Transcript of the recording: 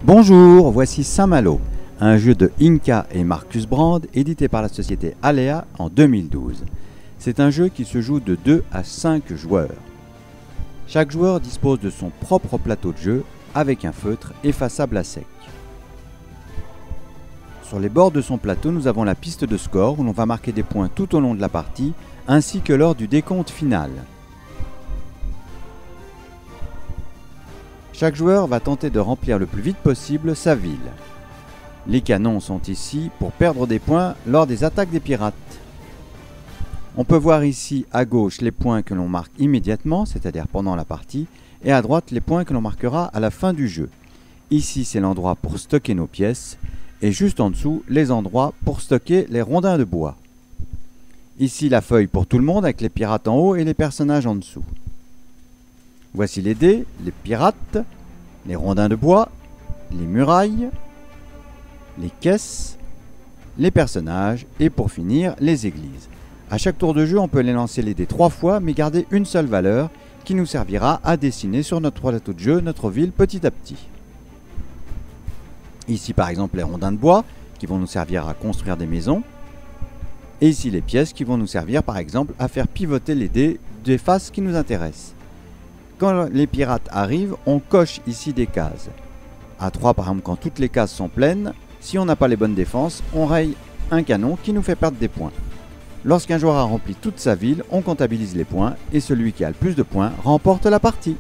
Bonjour, voici Saint-Malo, un jeu de Inka et Marcus Brand édité par la société Alea en 2012. C'est un jeu qui se joue de 2 à 5 joueurs. Chaque joueur dispose de son propre plateau de jeu avec un feutre effaçable à sec. Sur les bords de son plateau, nous avons la piste de score où l'on va marquer des points tout au long de la partie ainsi que lors du décompte final. Chaque joueur va tenter de remplir le plus vite possible sa ville. Les canons sont ici pour perdre des points lors des attaques des pirates. On peut voir ici à gauche les points que l'on marque immédiatement, c'est-à-dire pendant la partie, et à droite les points que l'on marquera à la fin du jeu. Ici c'est l'endroit pour stocker nos pièces, et juste en dessous les endroits pour stocker les rondins de bois. Ici la feuille pour tout le monde avec les pirates en haut et les personnages en dessous. Voici les dés, les pirates, les rondins de bois, les murailles, les caisses, les personnages et pour finir les églises. À chaque tour de jeu, on peut les lancer les dés 3 fois mais garder une seule valeur qui nous servira à dessiner sur notre plateau de jeu notre ville petit à petit. Ici par exemple les rondins de bois qui vont nous servir à construire des maisons. Et ici les pièces qui vont nous servir par exemple à faire pivoter les dés des faces qui nous intéressent. Quand les pirates arrivent, on coche ici des cases. À 3 par exemple, quand toutes les cases sont pleines, si on n'a pas les bonnes défenses, on raye un canon qui nous fait perdre des points. Lorsqu'un joueur a rempli toute sa ville, on comptabilise les points et celui qui a le plus de points remporte la partie.